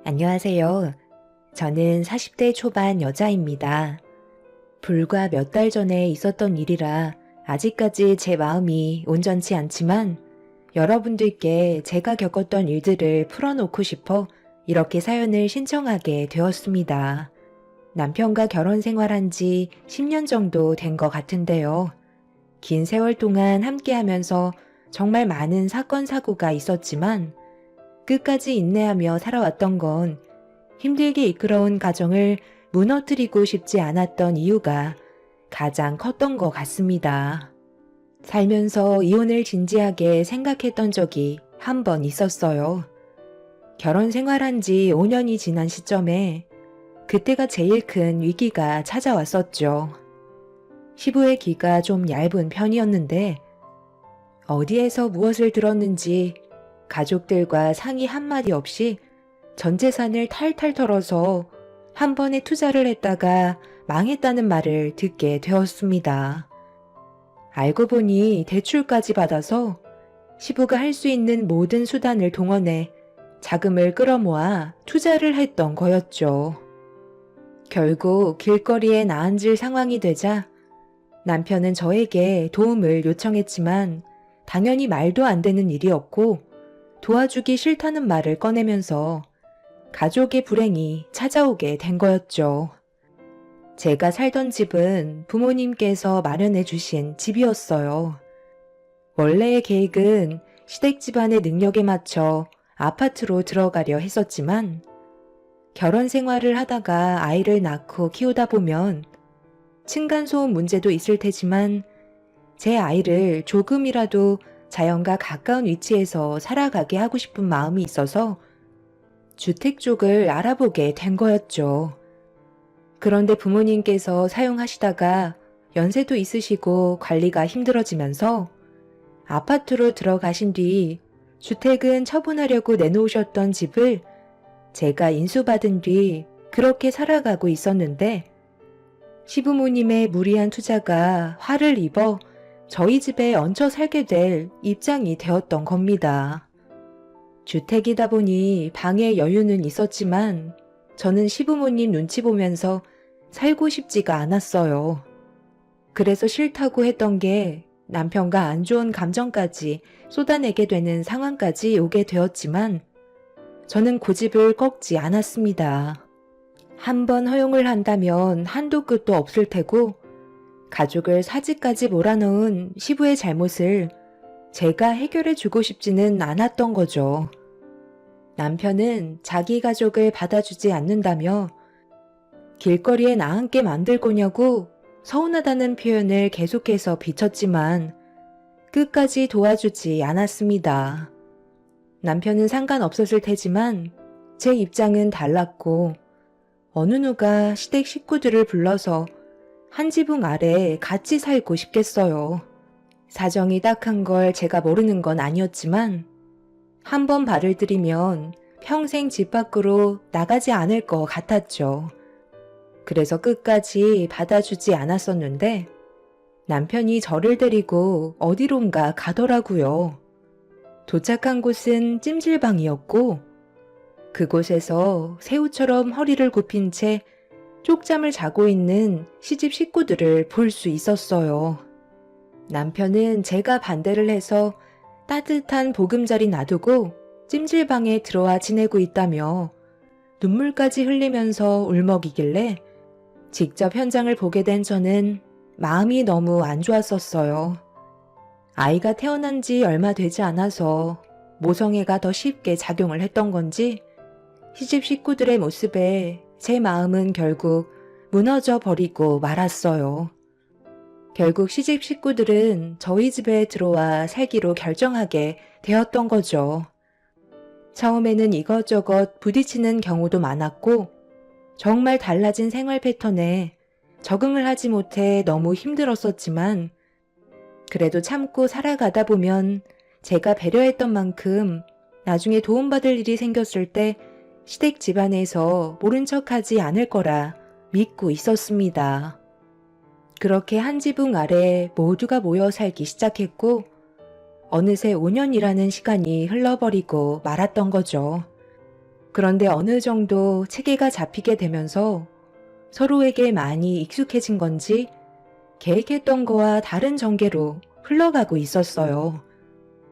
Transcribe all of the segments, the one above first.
안녕하세요. 저는 40대 초반 여자입니다. 불과 몇 달 전에 있었던 일이라 아직까지 제 마음이 온전치 않지만 여러분들께 제가 겪었던 일들을 풀어놓고 싶어 이렇게 사연을 신청하게 되었습니다. 남편과 결혼 생활한 지 10년 정도 된 것 같은데요. 긴 세월 동안 함께 하면서 정말 많은 사건, 사고가 있었지만 끝까지 인내하며 살아왔던 건 힘들게 이끌어온 가정을 무너뜨리고 싶지 않았던 이유가 가장 컸던 것 같습니다. 살면서 이혼을 진지하게 생각했던 적이 한 번 있었어요. 결혼 생활한 지 5년이 지난 시점에 그때가 제일 큰 위기가 찾아왔었죠. 시부의 귀가 좀 얇은 편이었는데 어디에서 무엇을 들었는지 가족들과 상의 한마디 없이 전 재산을 탈탈 털어서 한 번에 투자를 했다가 망했다는 말을 듣게 되었습니다. 알고 보니 대출까지 받아서 시부가 할 수 있는 모든 수단을 동원해 자금을 끌어모아 투자를 했던 거였죠. 결국 길거리에 나앉을 상황이 되자 남편은 저에게 도움을 요청했지만 당연히 말도 안 되는 일이었고 도와주기 싫다는 말을 꺼내면서 가족의 불행이 찾아오게 된 거였죠. 제가 살던 집은 부모님께서 마련해 주신 집이었어요. 원래의 계획은 시댁 집안의 능력에 맞춰 아파트로 들어가려 했었지만 결혼 생활을 하다가 아이를 낳고 키우다 보면 층간소음 문제도 있을 테지만 제 아이를 조금이라도 자연과 가까운 위치에서 살아가게 하고 싶은 마음이 있어서 주택 쪽을 알아보게 된 거였죠. 그런데 부모님께서 사용하시다가 연세도 있으시고 관리가 힘들어지면서 아파트로 들어가신 뒤 주택은 처분하려고 내놓으셨던 집을 제가 인수받은 뒤 그렇게 살아가고 있었는데 시부모님의 무리한 투자가 화를 입어 저희 집에 얹혀 살게 될 입장이 되었던 겁니다. 주택이다 보니 방에 여유는 있었지만 저는 시부모님 눈치 보면서 살고 싶지가 않았어요. 그래서 싫다고 했던 게 남편과 안 좋은 감정까지 쏟아내게 되는 상황까지 오게 되었지만 저는 고집을 꺾지 않았습니다. 한 번 허용을 한다면 한도 끝도 없을 테고 가족을 사지까지 몰아넣은 시부의 잘못을 제가 해결해 주고 싶지는 않았던 거죠. 남편은 자기 가족을 받아주지 않는다며 길거리에 나앉게 만들 거냐고 서운하다는 표현을 계속해서 비쳤지만 끝까지 도와주지 않았습니다. 남편은 상관없었을 테지만 제 입장은 달랐고 어느 누가 시댁 식구들을 불러서 한 지붕 아래 같이 살고 싶겠어요. 사정이 딱한 걸 제가 모르는 건 아니었지만 한 번 발을 들이면 평생 집 밖으로 나가지 않을 것 같았죠. 그래서 끝까지 받아주지 않았었는데 남편이 저를 데리고 어디론가 가더라고요. 도착한 곳은 찜질방이었고 그곳에서 새우처럼 허리를 굽힌 채 쪽잠을 자고 있는 시집 식구들을 볼 수 있었어요. 남편은 제가 반대를 해서 따뜻한 보금자리 놔두고 찜질방에 들어와 지내고 있다며 눈물까지 흘리면서 울먹이길래 직접 현장을 보게 된 저는 마음이 너무 안 좋았었어요. 아이가 태어난 지 얼마 되지 않아서 모성애가 더 쉽게 작용을 했던 건지 시집 식구들의 모습에 제 마음은 결국 무너져 버리고 말았어요. 결국 시집 식구들은 저희 집에 들어와 살기로 결정하게 되었던 거죠. 처음에는 이것저것 부딪히는 경우도 많았고 정말 달라진 생활 패턴에 적응을 하지 못해 너무 힘들었었지만 그래도 참고 살아가다 보면 제가 배려했던 만큼 나중에 도움받을 일이 생겼을 때 시댁 집안에서 모른 척하지 않을 거라 믿고 있었습니다. 그렇게 한 지붕 아래 모두가 모여 살기 시작했고 어느새 5년이라는 시간이 흘러버리고 말았던 거죠. 그런데 어느 정도 체계가 잡히게 되면서 서로에게 많이 익숙해진 건지 계획했던 거와 다른 전개로 흘러가고 있었어요.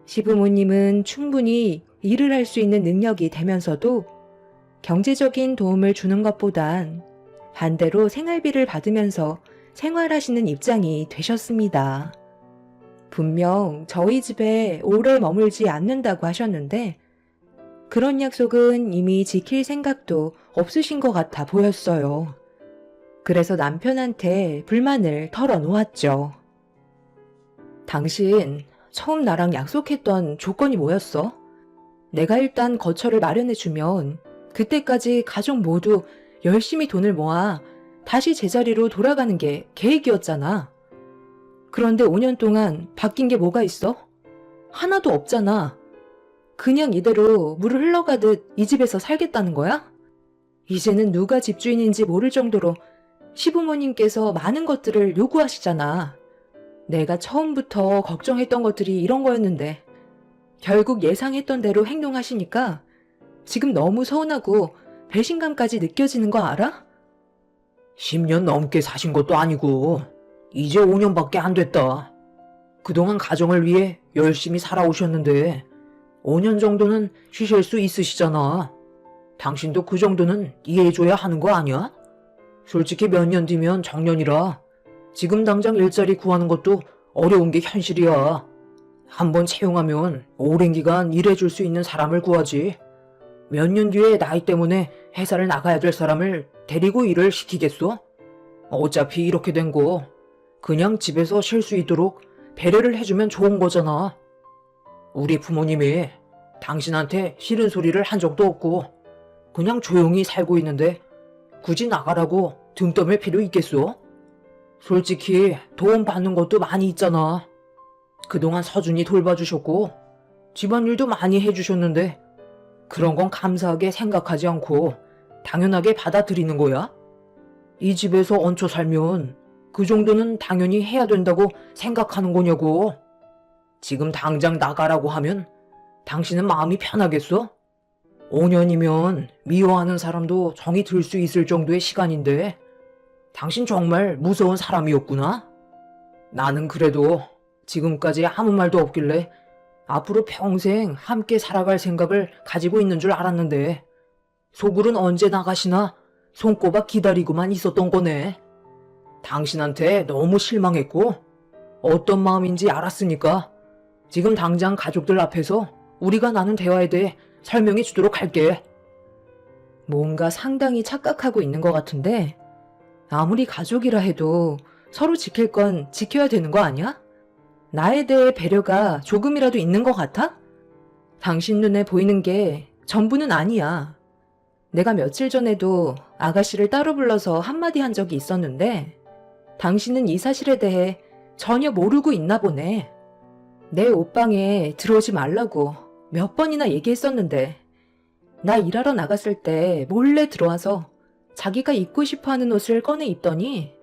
시부모님은 충분히 일을 할 수 있는 능력이 되면서도 경제적인 도움을 주는 것보단 반대로 생활비를 받으면서 생활하시는 입장이 되셨습니다. 분명 저희 집에 오래 머물지 않는다고 하셨는데 그런 약속은 이미 지킬 생각도 없으신 것 같아 보였어요. 그래서 남편한테 불만을 털어놓았죠. 당신 처음 나랑 약속했던 조건이 뭐였어? 내가 일단 거처를 마련해주면 그때까지 가족 모두 열심히 돈을 모아 다시 제자리로 돌아가는 게 계획이었잖아. 그런데 5년 동안 바뀐 게 뭐가 있어? 하나도 없잖아. 그냥 이대로 물을 흘러가듯 이 집에서 살겠다는 거야? 이제는 누가 집주인인지 모를 정도로 시부모님께서 많은 것들을 요구하시잖아. 내가 처음부터 걱정했던 것들이 이런 거였는데 결국 예상했던 대로 행동하시니까 지금 너무 서운하고 배신감까지 느껴지는 거 알아? 10년 넘게 사신 것도 아니고 이제 5년밖에 안 됐다. 그동안 가정을 위해 열심히 살아오셨는데 5년 정도는 쉬실 수 있으시잖아. 당신도 그 정도는 이해해줘야 하는 거 아니야? 솔직히 몇 년 뒤면 정년이라 지금 당장 일자리 구하는 것도 어려운 게 현실이야. 한번 채용하면 오랜 기간 일해줄 수 있는 사람을 구하지. 몇 년 뒤에 나이 때문에 회사를 나가야 될 사람을 데리고 일을 시키겠어? 어차피 이렇게 된 거 그냥 집에서 쉴 수 있도록 배려를 해주면 좋은 거잖아. 우리 부모님이 당신한테 싫은 소리를 한 적도 없고 그냥 조용히 살고 있는데 굳이 나가라고 등 떠밀 필요 있겠어? 솔직히 도움 받는 것도 많이 있잖아. 그동안 서준이 돌봐주셨고 집안일도 많이 해주셨는데 그런 건 감사하게 생각하지 않고 당연하게 받아들이는 거야? 이 집에서 얹혀 살면 그 정도는 당연히 해야 된다고 생각하는 거냐고. 지금 당장 나가라고 하면 당신은 마음이 편하겠어? 5년이면 미워하는 사람도 정이 들 수 있을 정도의 시간인데 당신 정말 무서운 사람이었구나. 나는 그래도 지금까지 아무 말도 없길래 앞으로 평생 함께 살아갈 생각을 가지고 있는 줄 알았는데 속으론 언제 나가시나 손꼽아 기다리고만 있었던 거네. 당신한테 너무 실망했고 어떤 마음인지 알았으니까 지금 당장 가족들 앞에서 우리가 나눈 대화에 대해 설명해 주도록 할게. 뭔가 상당히 착각하고 있는 것 같은데 아무리 가족이라 해도 서로 지킬 건 지켜야 되는 거 아니야? 나에 대해 배려가 조금이라도 있는 것 같아? 당신 눈에 보이는 게 전부는 아니야. 내가 며칠 전에도 아가씨를 따로 불러서 한마디 한 적이 있었는데 당신은 이 사실에 대해 전혀 모르고 있나 보네. 내 옷방에 들어오지 말라고 몇 번이나 얘기했었는데 나 일하러 나갔을 때 몰래 들어와서 자기가 입고 싶어하는 옷을 꺼내 입더니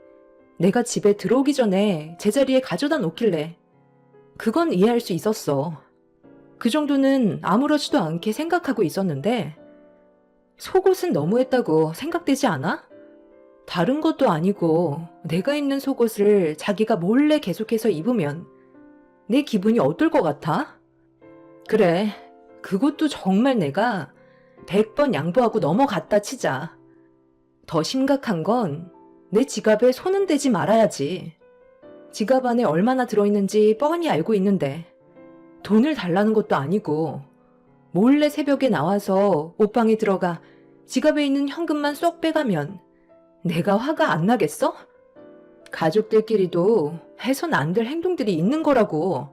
내가 집에 들어오기 전에 제자리에 가져다 놓길래 그건 이해할 수 있었어. 그 정도는 아무렇지도 않게 생각하고 있었는데 속옷은 너무했다고 생각되지 않아? 다른 것도 아니고 내가 입는 속옷을 자기가 몰래 계속해서 입으면 내 기분이 어떨 것 같아? 그래, 그것도 정말 내가 100번 양보하고 넘어갔다 치자. 더 심각한 건 내 지갑에 손은 대지 말아야지. 지갑 안에 얼마나 들어있는지 뻔히 알고 있는데 돈을 달라는 것도 아니고 몰래 새벽에 나와서 옷방에 들어가 지갑에 있는 현금만 쏙 빼가면 내가 화가 안 나겠어? 가족들끼리도 해선 안 될 행동들이 있는 거라고.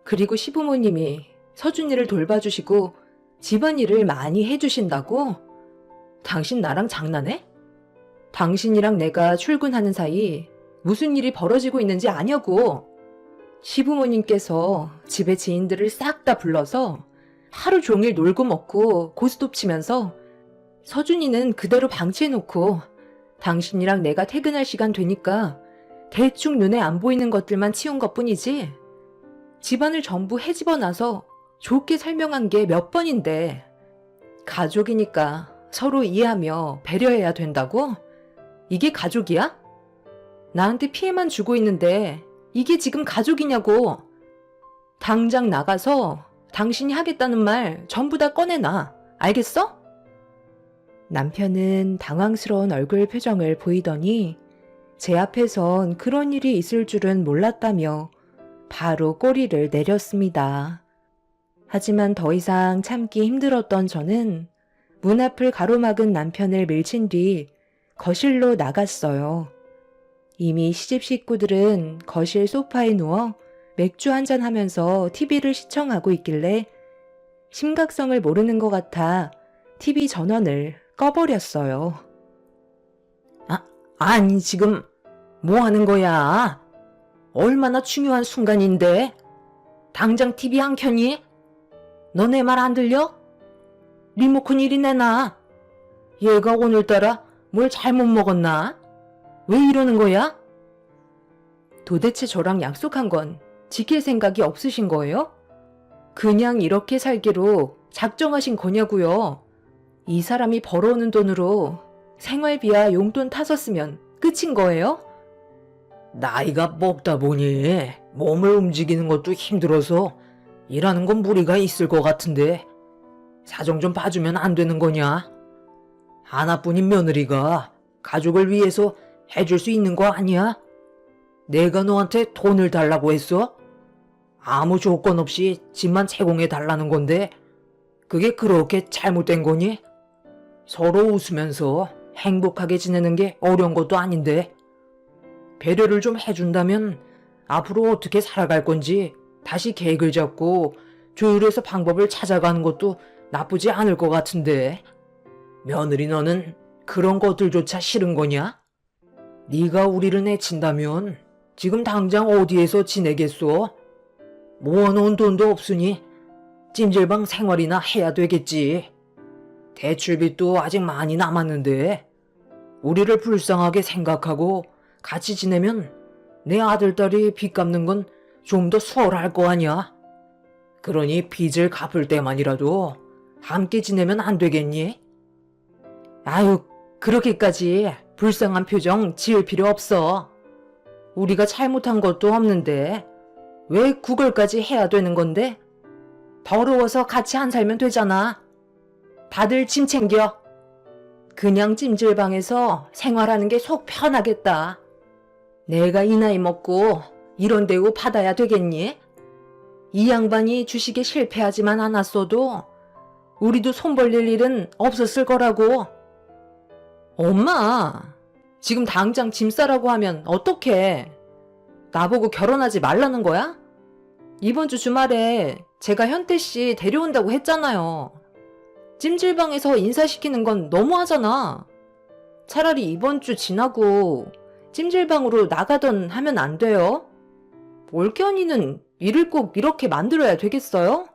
그리고 시부모님이 서준이를 돌봐주시고 집안일을 많이 해주신다고? 당신 나랑 장난해? 당신이랑 내가 출근하는 사이 무슨 일이 벌어지고 있는지 아냐고. 시부모님께서 집에 지인들을 싹 다 불러서 하루 종일 놀고 먹고 고스톱 치면서 서준이는 그대로 방치해놓고 당신이랑 내가 퇴근할 시간 되니까 대충 눈에 안 보이는 것들만 치운 것뿐이지 집안을 전부 헤집어 놔서 좋게 설명한 게 몇 번인데 가족이니까 서로 이해하며 배려해야 된다고? 이게 가족이야? 나한테 피해만 주고 있는데 이게 지금 가족이냐고. 당장 나가서 당신이 하겠다는 말 전부 다 꺼내놔. 알겠어? 남편은 당황스러운 얼굴 표정을 보이더니 제 앞에선 그런 일이 있을 줄은 몰랐다며 바로 꼬리를 내렸습니다. 하지만 더 이상 참기 힘들었던 저는 문 앞을 가로막은 남편을 밀친 뒤 거실로 나갔어요. 이미 시집 식구들은 거실 소파에 누워 맥주 한잔 하면서 TV를 시청하고 있길래 심각성을 모르는 것 같아 TV 전원을 꺼버렸어요. 아니, 지금 뭐 하는 거야? 얼마나 중요한 순간인데? 당장 TV 안 켜니? 너네 말 안 들려? 리모컨 이리 내놔. 얘가 오늘따라 뭘 잘못 먹었나? 왜 이러는 거야? 도대체 저랑 약속한 건 지킬 생각이 없으신 거예요? 그냥 이렇게 살기로 작정하신 거냐고요? 이 사람이 벌어오는 돈으로 생활비와 용돈 타섰으면 끝인 거예요? 나이가 먹다 보니 몸을 움직이는 것도 힘들어서 일하는 건 무리가 있을 것 같은데 사정 좀 봐주면 안 되는 거냐? 하나뿐인 며느리가 가족을 위해서 해줄 수 있는 거 아니야? 내가 너한테 돈을 달라고 했어? 아무 조건 없이 집만 제공해 달라는 건데 그게 그렇게 잘못된 거니? 서로 웃으면서 행복하게 지내는 게 어려운 것도 아닌데 배려를 좀 해준다면 앞으로 어떻게 살아갈 건지 다시 계획을 잡고 조율해서 방법을 찾아가는 것도 나쁘지 않을 것 같은데 며느리 너는 그런 것들조차 싫은 거냐? 네가 우리를 내친다면 지금 당장 어디에서 지내겠소? 모아놓은 돈도 없으니 찜질방 생활이나 해야 되겠지. 대출빚도 아직 많이 남았는데 우리를 불쌍하게 생각하고 같이 지내면 내 아들딸이 빚 갚는 건 좀 더 수월할 거 아니야. 그러니 빚을 갚을 때만이라도 함께 지내면 안 되겠니? 아유, 그렇게까지 불쌍한 표정 지을 필요 없어. 우리가 잘못한 것도 없는데 왜 그걸까지 해야 되는 건데? 더러워서 같이 안 살면 되잖아. 다들 짐 챙겨. 그냥 찜질방에서 생활하는 게 속 편하겠다. 내가 이 나이 먹고 이런 대우 받아야 되겠니? 이 양반이 주식에 실패하지만 않았어도 우리도 손 벌릴 일은 없었을 거라고. 엄마, 지금 당장 짐 싸라고 하면 어떡해? 나보고 결혼하지 말라는 거야? 이번 주 주말에 제가 현태 씨 데려온다고 했잖아요. 찜질방에서 인사시키는 건 너무하잖아. 차라리 이번 주 지나고 찜질방으로 나가던 하면 안 돼요? 올겨니는 일을 꼭 이렇게 만들어야 되겠어요?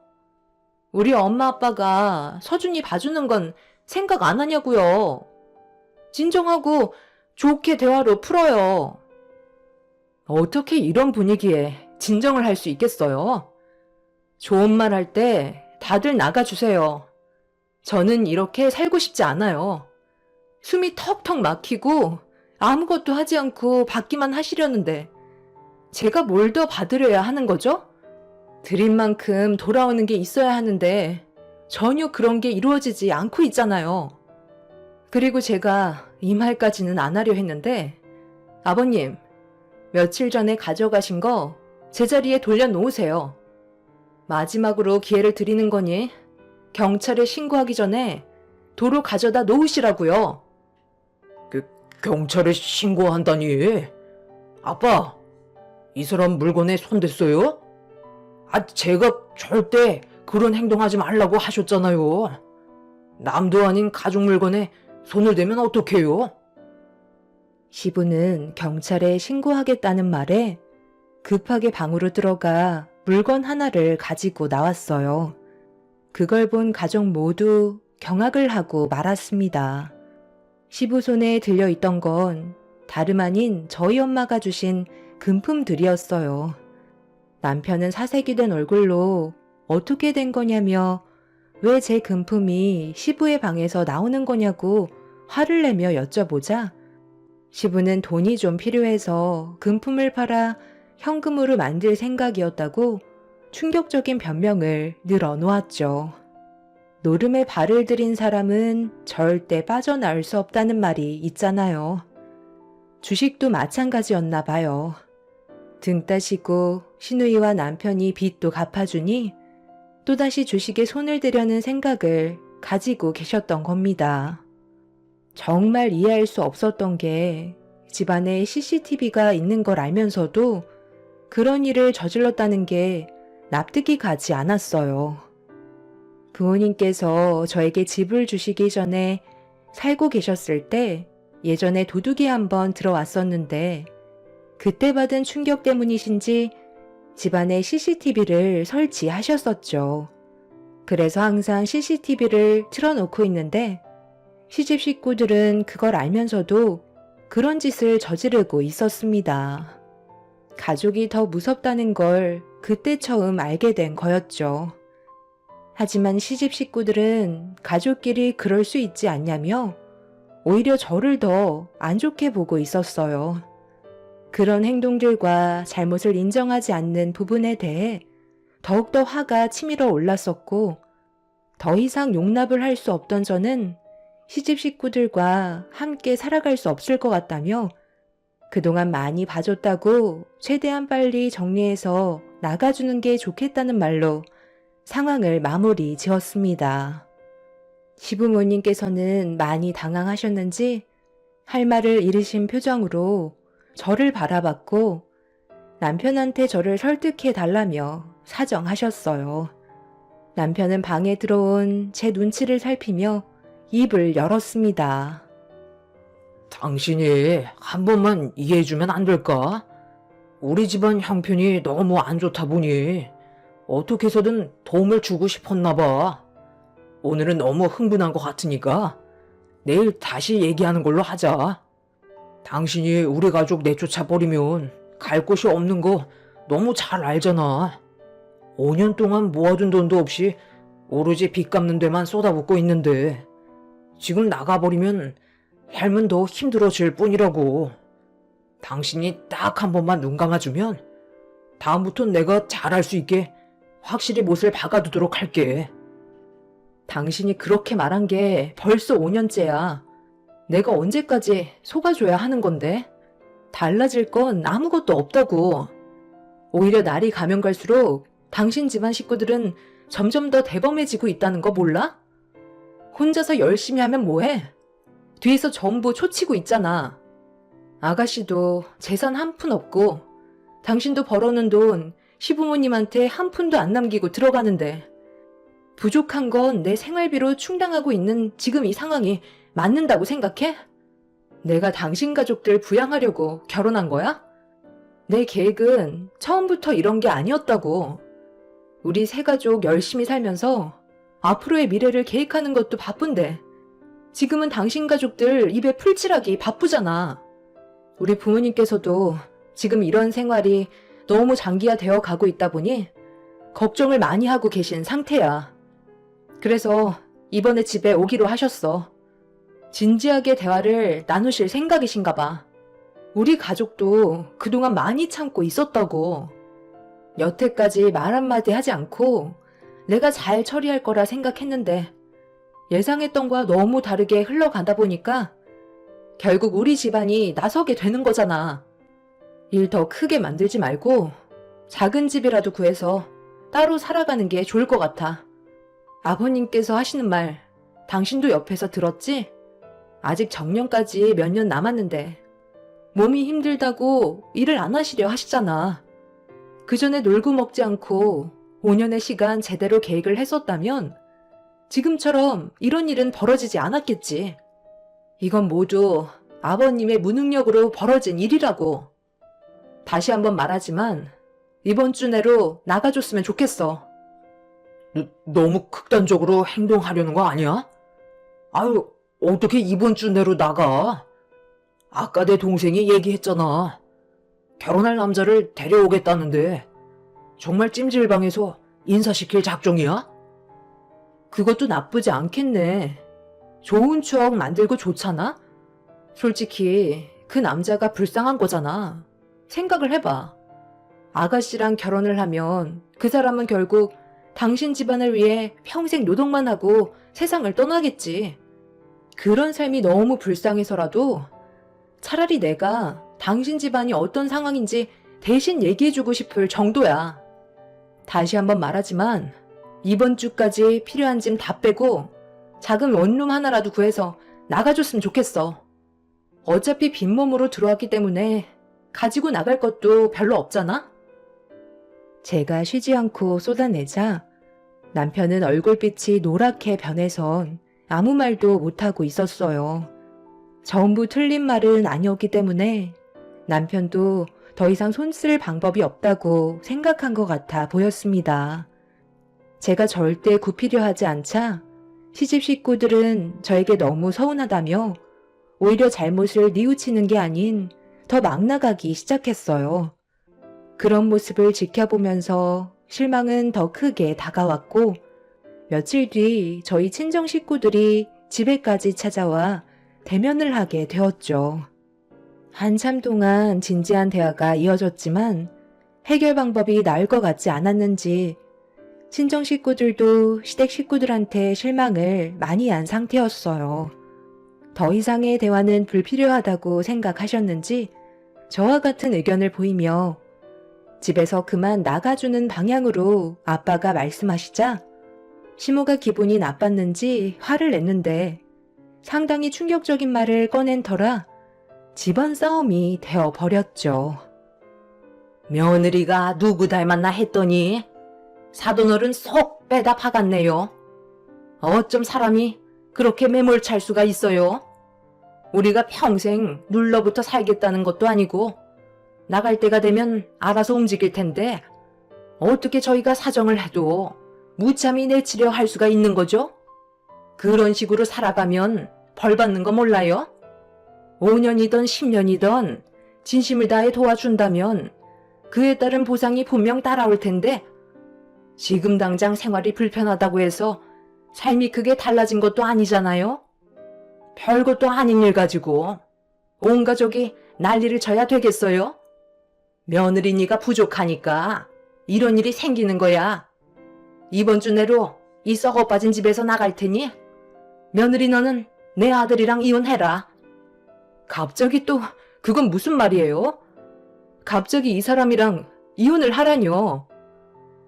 우리 엄마 아빠가 서준이 봐주는 건 생각 안 하냐고요. 진정하고 좋게 대화로 풀어요. 어떻게 이런 분위기에 진정을 할 수 있겠어요? 좋은 말 할 때 다들 나가주세요. 저는 이렇게 살고 싶지 않아요. 숨이 턱턱 막히고 아무것도 하지 않고 받기만 하시려는데 제가 뭘 더 받으려야 하는 거죠? 드린 만큼 돌아오는 게 있어야 하는데 전혀 그런 게 이루어지지 않고 있잖아요. 그리고 제가 이 말까지는 안 하려 했는데 아버님, 며칠 전에 가져가신 거 제자리에 돌려놓으세요. 마지막으로 기회를 드리는 거니 경찰에 신고하기 전에 도로 가져다 놓으시라고요. 경찰에 신고한다니? 아빠, 이 사람 물건에 손댔어요? 제가 절대 그런 행동하지 말라고 하셨잖아요. 남도 아닌 가족 물건에 손을 대면 어떡해요? 시부는 경찰에 신고하겠다는 말에 급하게 방으로 들어가 물건 하나를 가지고 나왔어요. 그걸 본 가족 모두 경악을 하고 말았습니다. 시부 손에 들려있던 건 다름 아닌 저희 엄마가 주신 금품들이었어요. 남편은 사색이 된 얼굴로 어떻게 된 거냐며 왜 제 금품이 시부의 방에서 나오는 거냐고 화를 내며 여쭤보자 시부는 돈이 좀 필요해서 금품을 팔아 현금으로 만들 생각이었다고 충격적인 변명을 늘어놓았죠. 노름에 발을 들인 사람은 절대 빠져나올 수 없다는 말이 있잖아요. 주식도 마찬가지였나 봐요. 등 따시고 시누이와 남편이 빚도 갚아주니 또다시 주식에 손을 대려는 생각을 가지고 계셨던 겁니다. 정말 이해할 수 없었던 게 집안에 CCTV가 있는 걸 알면서도 그런 일을 저질렀다는 게 납득이 가지 않았어요. 부모님께서 저에게 집을 주시기 전에 살고 계셨을 때 예전에 도둑이 한번 들어왔었는데 그때 받은 충격 때문이신지 집안에 CCTV를 설치하셨었죠. 그래서 항상 CCTV를 틀어놓고 있는데 시집 식구들은 그걸 알면서도 그런 짓을 저지르고 있었습니다. 가족이 더 무섭다는 걸 그때 처음 알게 된 거였죠. 하지만 시집 식구들은 가족끼리 그럴 수 있지 않냐며 오히려 저를 더 안 좋게 보고 있었어요. 그런 행동들과 잘못을 인정하지 않는 부분에 대해 더욱더 화가 치밀어 올랐었고 더 이상 용납을 할 수 없던 저는 시집 식구들과 함께 살아갈 수 없을 것 같다며 그동안 많이 봐줬다고 최대한 빨리 정리해서 나가주는 게 좋겠다는 말로 상황을 마무리 지었습니다. 시부모님께서는 많이 당황하셨는지 할 말을 잃으신 표정으로 저를 바라봤고 남편한테 저를 설득해 달라며 사정하셨어요. 남편은 방에 들어온 제 눈치를 살피며 입을 열었습니다. 당신이 한 번만 이해해주면 안 될까? 우리 집안 형편이 너무 안 좋다 보니 어떻게 해서든 도움을 주고 싶었나 봐. 오늘은 너무 흥분한 것 같으니까 내일 다시 얘기하는 걸로 하자. 당신이 우리 가족 내쫓아 버리면 갈 곳이 없는 거 너무 잘 알잖아. 5년 동안 모아둔 돈도 없이 오로지 빚 갚는 데만 쏟아붓고 있는데 지금 나가버리면 삶은 더 힘들어질 뿐이라고. 당신이 딱 한 번만 눈 감아주면 다음부턴 내가 잘할 수 있게 확실히 못을 박아두도록 할게. 당신이 그렇게 말한 게 벌써 5년째야. 내가 언제까지 속아줘야 하는 건데? 달라질 건 아무것도 없다고. 오히려 날이 가면 갈수록 당신 집안 식구들은 점점 더 대범해지고 있다는 거 몰라? 혼자서 열심히 하면 뭐해? 뒤에서 전부 초치고 있잖아. 아가씨도 재산 한 푼 없고 당신도 벌어놓은 돈 시부모님한테 한 푼도 안 남기고 들어가는데 부족한 건 내 생활비로 충당하고 있는 지금 이 상황이 맞는다고 생각해? 내가 당신 가족들 부양하려고 결혼한 거야? 내 계획은 처음부터 이런 게 아니었다고. 우리 세 가족 열심히 살면서 앞으로의 미래를 계획하는 것도 바쁜데 지금은 당신 가족들 입에 풀칠하기 바쁘잖아. 우리 부모님께서도 지금 이런 생활이 너무 장기화되어 가고 있다 보니 걱정을 많이 하고 계신 상태야. 그래서 이번에 집에 오기로 하셨어. 진지하게 대화를 나누실 생각이신가 봐. 우리 가족도 그동안 많이 참고 있었다고. 여태까지 말 한마디 하지 않고 내가 잘 처리할 거라 생각했는데 예상했던 거와 너무 다르게 흘러가다 보니까 결국 우리 집안이 나서게 되는 거잖아. 일 더 크게 만들지 말고 작은 집이라도 구해서 따로 살아가는 게 좋을 것 같아. 아버님께서 하시는 말 당신도 옆에서 들었지? 아직 정년까지 몇 년 남았는데 몸이 힘들다고 일을 안 하시려 하시잖아. 그 전에 놀고 먹지 않고 5년의 시간 제대로 계획을 했었다면 지금처럼 이런 일은 벌어지지 않았겠지. 이건 모두 아버님의 무능력으로 벌어진 일이라고. 다시 한번 말하지만 이번 주 내로 나가줬으면 좋겠어. 너무 극단적으로 행동하려는 거 아니야? 아유, 어떻게 이번 주 내로 나가? 아까 내 동생이 얘기했잖아. 결혼할 남자를 데려오겠다는데 정말 찜질방에서 인사시킬 작정이야? 그것도 나쁘지 않겠네. 좋은 추억 만들고 좋잖아? 솔직히 그 남자가 불쌍한 거잖아. 생각을 해봐. 아가씨랑 결혼을 하면 그 사람은 결국 당신 집안을 위해 평생 노동만 하고 세상을 떠나겠지. 그런 삶이 너무 불쌍해서라도 차라리 내가 당신 집안이 어떤 상황인지 대신 얘기해주고 싶을 정도야. 다시 한번 말하지만 이번 주까지 필요한 짐 다 빼고 작은 원룸 하나라도 구해서 나가줬으면 좋겠어. 어차피 빈몸으로 들어왔기 때문에 가지고 나갈 것도 별로 없잖아? 제가 쉬지 않고 쏟아내자 남편은 얼굴빛이 노랗게 변해선 아무 말도 못하고 있었어요. 전부 틀린 말은 아니었기 때문에 남편도 더 이상 손 쓸 방법이 없다고 생각한 것 같아 보였습니다. 제가 절대 굽히려 하지 않자 시집 식구들은 저에게 너무 서운하다며 오히려 잘못을 뉘우치는 게 아닌 더 막 나가기 시작했어요. 그런 모습을 지켜보면서 실망은 더 크게 다가왔고 며칠 뒤 저희 친정 식구들이 집에까지 찾아와 대면을 하게 되었죠. 한참 동안 진지한 대화가 이어졌지만 해결 방법이 나을 것 같지 않았는지 친정 식구들도 시댁 식구들한테 실망을 많이 한 상태였어요. 더 이상의 대화는 불필요하다고 생각하셨는지 저와 같은 의견을 보이며 집에서 그만 나가주는 방향으로 아빠가 말씀하시자 시모가 기분이 나빴는지 화를 냈는데 상당히 충격적인 말을 꺼낸 터라 집안 싸움이 되어버렸죠. 며느리가 누구 닮았나 했더니 사돈어른 속 빼다 박았네요. 어쩜 사람이 그렇게 매몰찰 수가 있어요? 우리가 평생 눌러붙어 살겠다는 것도 아니고 나갈 때가 되면 알아서 움직일 텐데 어떻게 저희가 사정을 해도 무참히 내치려 할 수가 있는 거죠? 그런 식으로 살아가면 벌 받는 거 몰라요? 5년이든 10년이든 진심을 다해 도와준다면 그에 따른 보상이 분명 따라올 텐데 지금 당장 생활이 불편하다고 해서 삶이 크게 달라진 것도 아니잖아요? 별것도 아닌 일 가지고 온 가족이 난리를 쳐야 되겠어요? 며느리니가 부족하니까 이런 일이 생기는 거야. 이번 주 내로 이 썩어 빠진 집에서 나갈 테니 며느리 너는 내 아들이랑 이혼해라. 갑자기 또 그건 무슨 말이에요? 갑자기 이 사람이랑 이혼을 하라뇨.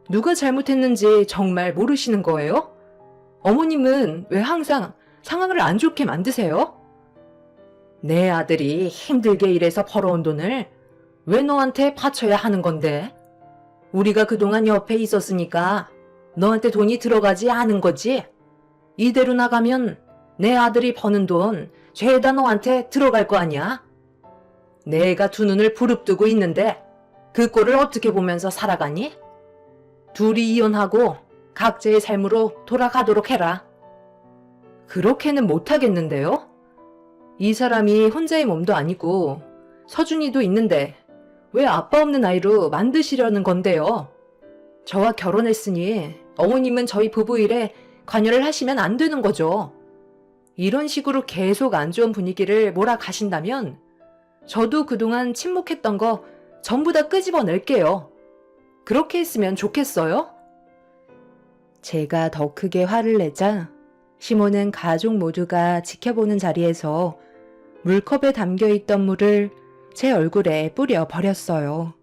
누가 잘못했는지 정말 모르시는 거예요? 어머님은 왜 항상 상황을 안 좋게 만드세요? 내 아들이 힘들게 일해서 벌어온 돈을 왜 너한테 바쳐야 하는 건데? 우리가 그동안 옆에 있었으니까 너한테 돈이 들어가지 않은 거지? 이대로 나가면 내 아들이 버는 돈 죄다 너한테 들어갈 거 아니야? 내가 두 눈을 부릅뜨고 있는데 그 꼴을 어떻게 보면서 살아가니? 둘이 이혼하고 각자의 삶으로 돌아가도록 해라. 그렇게는 못하겠는데요? 이 사람이 혼자의 몸도 아니고 서준이도 있는데 왜 아빠 없는 아이로 만드시려는 건데요? 저와 결혼했으니 어머님은 저희 부부 일에 관여를 하시면 안 되는 거죠. 이런 식으로 계속 안 좋은 분위기를 몰아가신다면 저도 그동안 침묵했던 거 전부 다 끄집어낼게요. 그렇게 했으면 좋겠어요? 제가 더 크게 화를 내자 시모는 가족 모두가 지켜보는 자리에서 물컵에 담겨있던 물을 제 얼굴에 뿌려 버렸어요.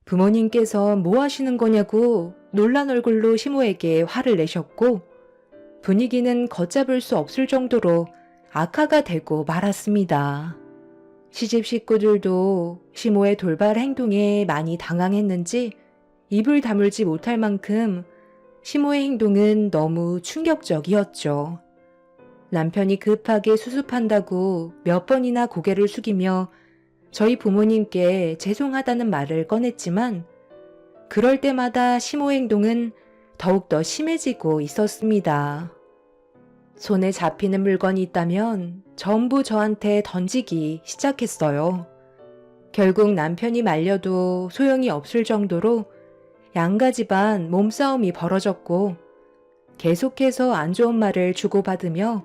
부모님께서 뭐 하시는 거냐고 놀란 얼굴로 시모에게 화를 내셨고 분위기는 걷잡을 수 없을 정도로 악화가 되고 말았습니다. 시집 식구들도 시모의 돌발 행동에 많이 당황했는지 입을 다물지 못할 만큼 시모의 행동은 너무 충격적이었죠. 남편이 급하게 수습한다고 몇 번이나 고개를 숙이며 저희 부모님께 죄송하다는 말을 꺼냈지만 그럴 때마다 시모 행동은 더욱더 심해지고 있었습니다. 손에 잡히는 물건이 있다면 전부 저한테 던지기 시작했어요. 결국 남편이 말려도 소용이 없을 정도로 양가 집안 몸싸움이 벌어졌고 계속해서 안 좋은 말을 주고받으며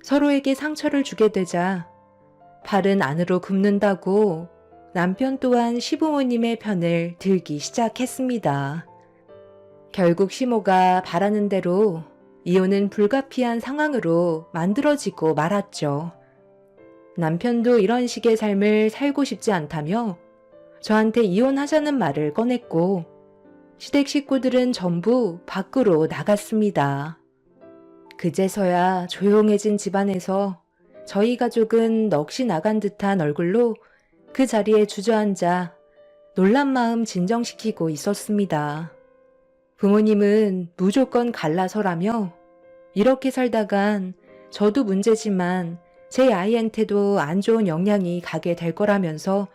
서로에게 상처를 주게 되자 팔은 안으로 굽는다고 남편 또한 시부모님의 편을 들기 시작했습니다. 결국 시모가 바라는 대로 이혼은 불가피한 상황으로 만들어지고 말았죠. 남편도 이런 식의 삶을 살고 싶지 않다며 저한테 이혼하자는 말을 꺼냈고 시댁 식구들은 전부 밖으로 나갔습니다. 그제서야 조용해진 집안에서 저희 가족은 넋이 나간 듯한 얼굴로 그 자리에 주저앉아 놀란 마음 진정시키고 있었습니다. 부모님은 무조건 갈라서라며 이렇게 살다간 저도 문제지만 제 아이한테도 안 좋은 영향이 가게 될 거라면서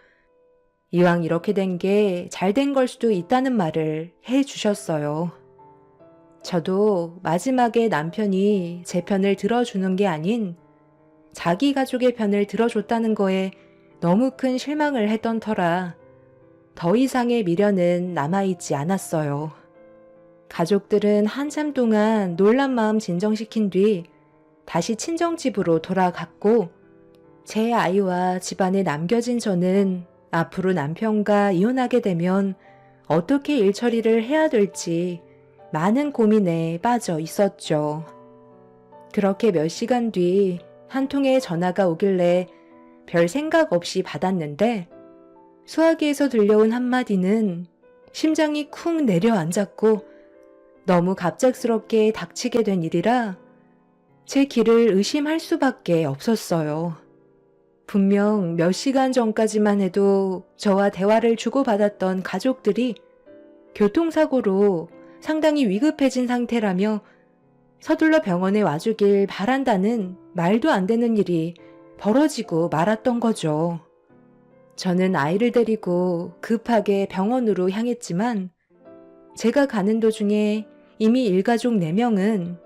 이왕 이렇게 된 게 잘 된 걸 수도 있다는 말을 해 주셨어요. 저도 마지막에 남편이 제 편을 들어주는 게 아닌 자기 가족의 편을 들어줬다는 거에 너무 큰 실망을 했던 터라 더 이상의 미련은 남아있지 않았어요. 가족들은 한참 동안 놀란 마음 진정시킨 뒤 다시 친정집으로 돌아갔고 제 아이와 집안에 남겨진 저는 앞으로 남편과 이혼하게 되면 어떻게 일 처리를 해야 될지 많은 고민에 빠져 있었죠. 그렇게 몇 시간 뒤 한 통의 전화가 오길래 별 생각 없이 받았는데 수화기에서 들려온 한마디는 심장이 쿵 내려앉았고 너무 갑작스럽게 닥치게 된 일이라 제 길을 의심할 수밖에 없었어요. 분명 몇 시간 전까지만 해도 저와 대화를 주고받았던 가족들이 교통사고로 상당히 위급해진 상태라며 서둘러 병원에 와주길 바란다는 말도 안 되는 일이 벌어지고 말았던 거죠. 저는 아이를 데리고 급하게 병원으로 향했지만 제가 가는 도중에 이미 일가족 4명은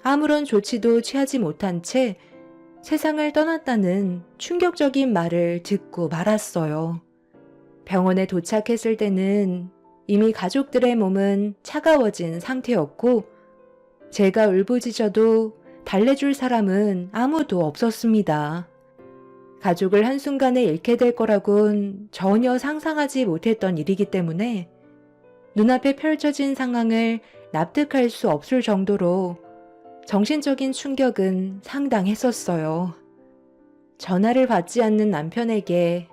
아무런 조치도 취하지 못한 채 세상을 떠났다는 충격적인 말을 듣고 말았어요. 병원에 도착했을 때는 이미 가족들의 몸은 차가워진 상태였고 제가 울부짖어도 달래줄 사람은 아무도 없었습니다. 가족을 한순간에 잃게 될 거라곤 전혀 상상하지 못했던 일이기 때문에 눈앞에 펼쳐진 상황을 납득할 수 없을 정도로 정신적인 충격은 상당했었어요. 전화를 받지 않는 남편에게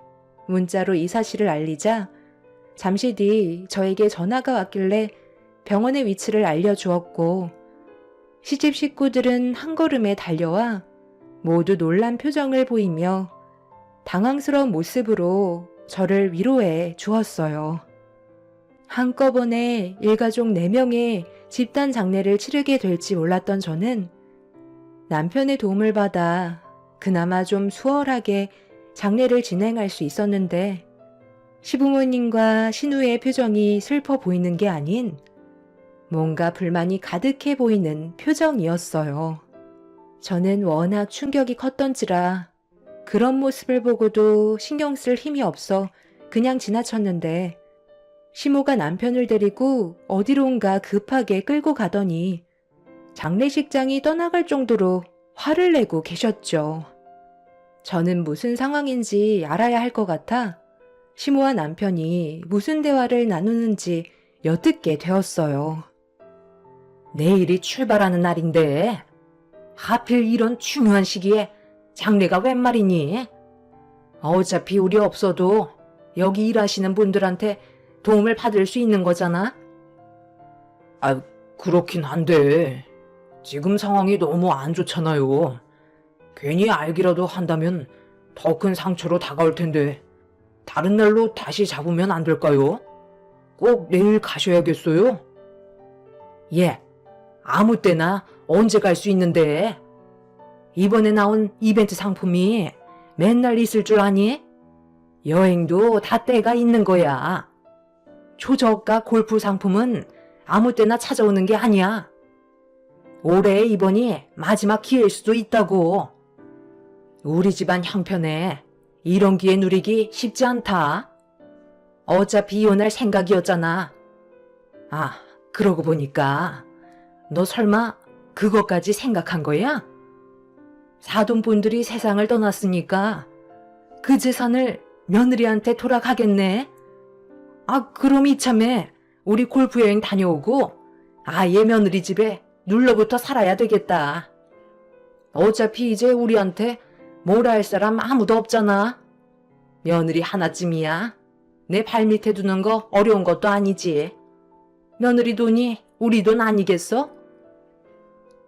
문자로 이 사실을 알리자 잠시 뒤 저에게 전화가 왔길래 병원의 위치를 알려주었고 시집 식구들은 한 걸음에 달려와 모두 놀란 표정을 보이며 당황스러운 모습으로 저를 위로해 주었어요. 한꺼번에 일가족 4명의 집단 장례를 치르게 될지 몰랐던 저는 남편의 도움을 받아 그나마 좀 수월하게 장례를 진행할 수 있었는데 시부모님과 신우의 표정이 슬퍼 보이는 게 아닌 뭔가 불만이 가득해 보이는 표정이었어요. 저는 워낙 충격이 컸던지라 그런 모습을 보고도 신경 쓸 힘이 없어 그냥 지나쳤는데 시모가 남편을 데리고 어디론가 급하게 끌고 가더니 장례식장이 떠나갈 정도로 화를 내고 계셨죠. 저는 무슨 상황인지 알아야 할 것 같아 시모와 남편이 무슨 대화를 나누는지 엿듣게 되었어요. 내일이 출발하는 날인데 하필 이런 중요한 시기에 장례가 웬 말이니? 어차피 우리 없어도 여기 일하시는 분들한테 도움을 받을 수 있는 거잖아? 아, 그렇긴 한데 지금 상황이 너무 안 좋잖아요. 괜히 알기라도 한다면 더 큰 상처로 다가올 텐데 다른 날로 다시 잡으면 안 될까요? 꼭 내일 가셔야겠어요? 예, 아무 때나 언제 갈 수 있는데 이번에 나온 이벤트 상품이 맨날 있을 줄 아니? 여행도 다 때가 있는 거야. 초저가 골프 상품은 아무 때나 찾아오는 게 아니야. 올해 이번이 마지막 기회일 수도 있다고. 우리 집안 형편에 이런 기회 누리기 쉽지 않다. 어차피 이혼할 생각이었잖아. 아, 그러고 보니까 너 설마 그것까지 생각한 거야? 사돈분들이 세상을 떠났으니까 그 재산을 며느리한테 돌아가겠네. 아, 그럼 이참에 우리 골프 여행 다녀오고 아예 며느리 집에 눌러붙어 살아야 되겠다. 어차피 이제 우리한테 뭐라 할 사람 아무도 없잖아. 며느리 하나쯤이야. 내 발밑에 두는 거 어려운 것도 아니지. 며느리 돈이 우리 돈 아니겠어?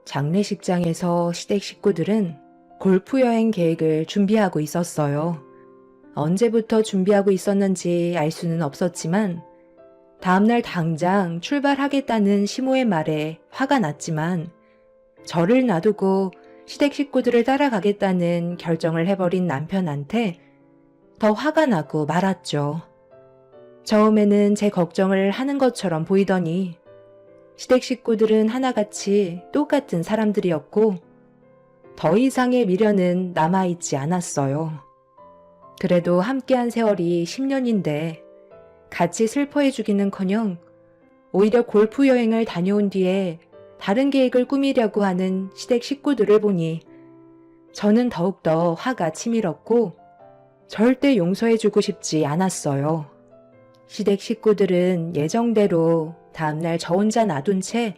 장례식장에서 시댁 식구들은 골프 여행 계획을 준비하고 있었어요. 언제부터 준비하고 있었는지 알 수는 없었지만 다음날 당장 출발하겠다는 시모의 말에 화가 났지만 저를 놔두고 시댁 식구들을 따라가겠다는 결정을 해버린 남편한테 더 화가 나고 말았죠. 처음에는 제 걱정을 하는 것처럼 보이더니 시댁 식구들은 하나같이 똑같은 사람들이었고 더 이상의 미련은 남아있지 않았어요. 그래도 함께한 세월이 10년인데 같이 슬퍼해주기는커녕 오히려 골프 여행을 다녀온 뒤에 다른 계획을 꾸미려고 하는 시댁 식구들을 보니 저는 더욱더 화가 치밀었고 절대 용서해주고 싶지 않았어요. 시댁 식구들은 예정대로 다음날 저 혼자 놔둔 채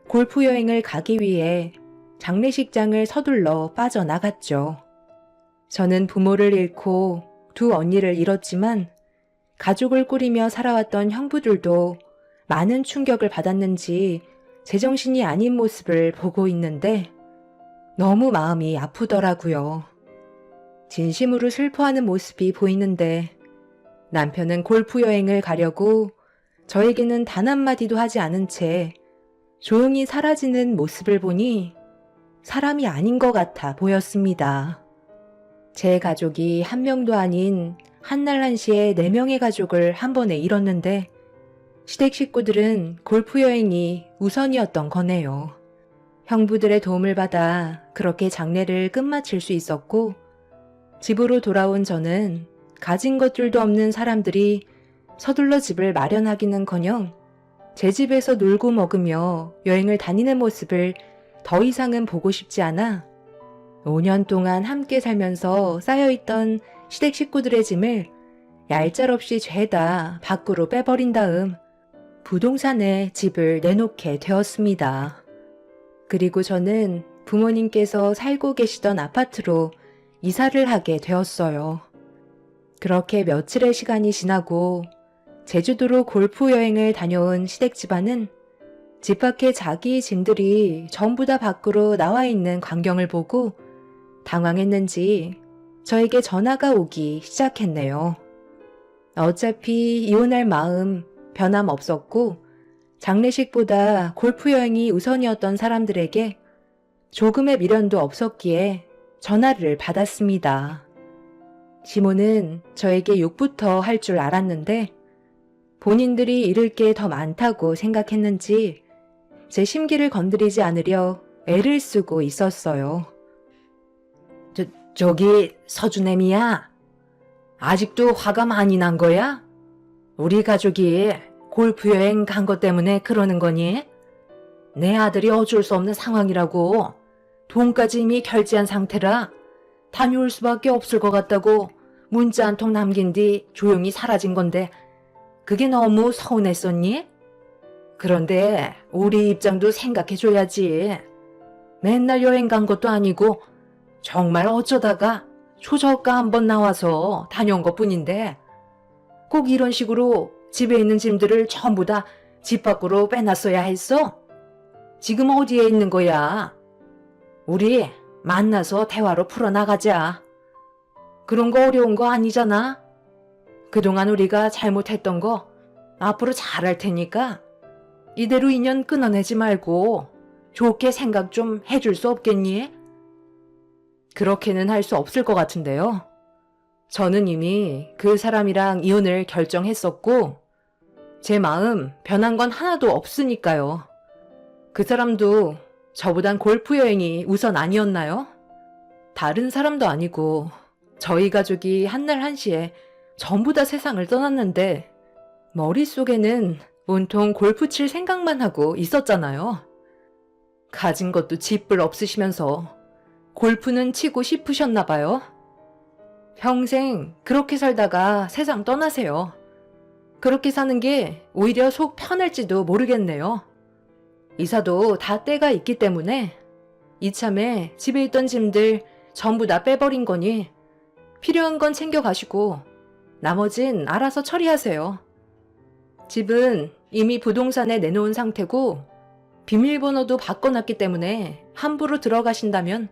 골프 여행을 가기 위해 장례식장을 서둘러 빠져나갔죠. 저는 부모를 잃고 두 언니를 잃었지만 가족을 꾸리며 살아왔던 형부들도 많은 충격을 받았는지 제정신이 아닌 모습을 보고 있는데 너무 마음이 아프더라고요. 진심으로 슬퍼하는 모습이 보이는데 남편은 골프 여행을 가려고 저에게는 단 한마디도 하지 않은 채 조용히 사라지는 모습을 보니 사람이 아닌 것 같아 보였습니다. 제 가족이 한 명도 아닌 한날 한시에 4명의 가족을 한 번에 잃었는데 시댁 식구들은 골프 여행이 우선이었던 거네요. 형부들의 도움을 받아 그렇게 장례를 끝마칠 수 있었고 집으로 돌아온 저는 가진 것들도 없는 사람들이 서둘러 집을 마련하기는커녕 제 집에서 놀고 먹으며 여행을 다니는 모습을 더 이상은 보고 싶지 않아 5년 동안 함께 살면서 쌓여있던 시댁 식구들의 짐을 얄짤없이 죄다 밖으로 빼버린 다음 부동산에 집을 내놓게 되었습니다. 그리고 저는 부모님께서 살고 계시던 아파트로 이사를 하게 되었어요. 그렇게 며칠의 시간이 지나고 제주도로 골프 여행을 다녀온 시댁 집안은 집 밖에 자기 짐들이 전부 다 밖으로 나와 있는 광경을 보고 당황했는지 저에게 전화가 오기 시작했네요. 어차피 이혼할 마음 변함없었고 장례식보다 골프 여행이 우선이었던 사람들에게 조금의 미련도 없었기에 전화를 받았습니다. 시모는 저에게 욕부터 할 줄 알았는데 본인들이 잃을 게 더 많다고 생각했는지 제 심기를 건드리지 않으려 애를 쓰고 있었어요. 저기 서준애미야, 아직도 화가 많이 난 거야? 우리 가족이 골프 여행 간 것 때문에 그러는 거니? 내 아들이 어쩔 수 없는 상황이라고 돈까지 이미 결제한 상태라 다녀올 수밖에 없을 것 같다고 문자 한 통 남긴 뒤 조용히 사라진 건데 그게 너무 서운했었니? 그런데 우리 입장도 생각해줘야지. 맨날 여행 간 것도 아니고 정말 어쩌다가 초저가 한번 나와서 다녀온 것뿐인데 꼭 이런 식으로 집에 있는 짐들을 전부 다 집 밖으로 빼놨어야 했어? 지금 어디에 있는 거야? 우리 만나서 대화로 풀어나가자. 그런 거 어려운 거 아니잖아. 그동안 우리가 잘못했던 거 앞으로 잘할 테니까 이대로 인연 끊어내지 말고 좋게 생각 좀 해줄 수 없겠니? 그렇게는 할 수 없을 것 같은데요. 저는 이미 그 사람이랑 이혼을 결정했었고 제 마음 변한 건 하나도 없으니까요. 그 사람도 저보단 골프 여행이 우선 아니었나요? 다른 사람도 아니고 저희 가족이 한날 한시에 전부 다 세상을 떠났는데 머릿속에는 온통 골프 칠 생각만 하고 있었잖아요. 가진 것도 집불 없으시면서 골프는 치고 싶으셨나 봐요. 평생 그렇게 살다가 세상 떠나세요. 그렇게 사는 게 오히려 속 편할지도 모르겠네요. 이사도 다 때가 있기 때문에 이참에 집에 있던 짐들 전부 다 빼버린 거니 필요한 건 챙겨가시고 나머진 알아서 처리하세요. 집은 이미 부동산에 내놓은 상태고 비밀번호도 바꿔놨기 때문에 함부로 들어가신다면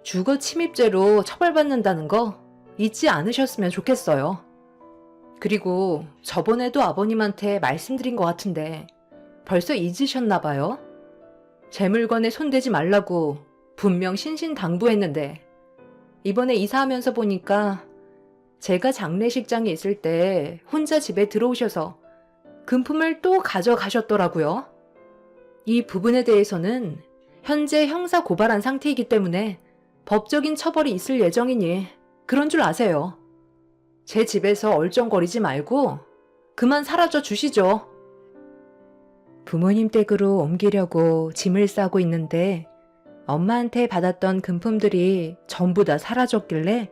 주거 침입죄로 처벌받는다는 거 잊지 않으셨으면 좋겠어요. 그리고 저번에도 아버님한테 말씀드린 것 같은데 벌써 잊으셨나 봐요? 제 물건에 손대지 말라고 분명 신신당부했는데 이번에 이사하면서 보니까 제가 장례식장에 있을 때 혼자 집에 들어오셔서 금품을 또 가져가셨더라고요. 이 부분에 대해서는 현재 형사 고발한 상태이기 때문에 법적인 처벌이 있을 예정이니 그런 줄 아세요. 제 집에서 얼쩡거리지 말고 그만 사라져 주시죠. 부모님 댁으로 옮기려고 짐을 싸고 있는데 엄마한테 받았던 금품들이 전부 다 사라졌길래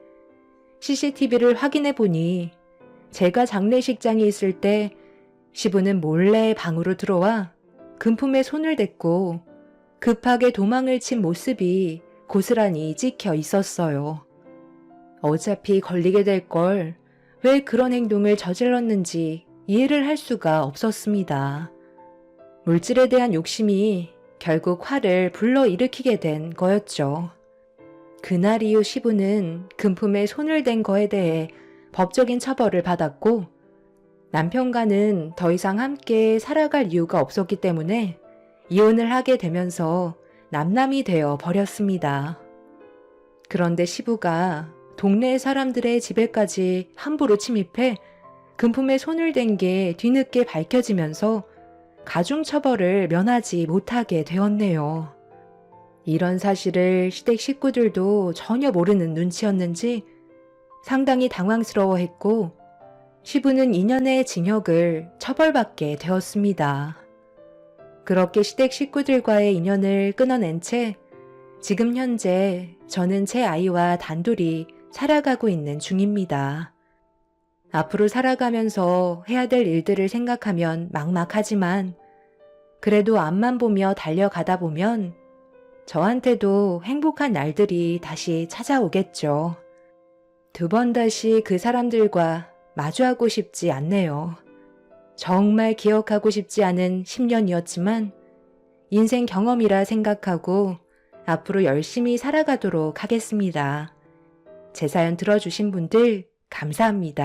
CCTV를 확인해 보니 제가 장례식장에 있을 때 시부는 몰래 방으로 들어와 금품에 손을 댔고 급하게 도망을 친 모습이 고스란히 찍혀 있었어요. 어차피 걸리게 될 걸 왜 그런 행동을 저질렀는지 이해를 할 수가 없었습니다. 물질에 대한 욕심이 결국 화를 불러일으키게 된 거였죠. 그날 이후 시부는 금품에 손을 댄 거에 대해 법적인 처벌을 받았고 남편과는 더 이상 함께 살아갈 이유가 없었기 때문에 이혼을 하게 되면서 남남이 되어 버렸습니다. 그런데 시부가 동네 사람들의 집에까지 함부로 침입해 금품에 손을 댄 게 뒤늦게 밝혀지면서 가중처벌을 면하지 못하게 되었네요. 이런 사실을 시댁 식구들도 전혀 모르는 눈치였는지 상당히 당황스러워했고 시부는 2년의 징역을 처벌받게 되었습니다. 그렇게 시댁 식구들과의 인연을 끊어낸 채 지금 현재 저는 제 아이와 단둘이 살아가고 있는 중입니다. 앞으로 살아가면서 해야 될 일들을 생각하면 막막하지만 그래도 앞만 보며 달려가다 보면 저한테도 행복한 날들이 다시 찾아오겠죠. 두 번 다시 그 사람들과 마주하고 싶지 않네요. 정말 기억하고 싶지 않은 10년이었지만 인생 경험이라 생각하고 앞으로 열심히 살아가도록 하겠습니다. 제 사연 들어주신 분들 감사합니다.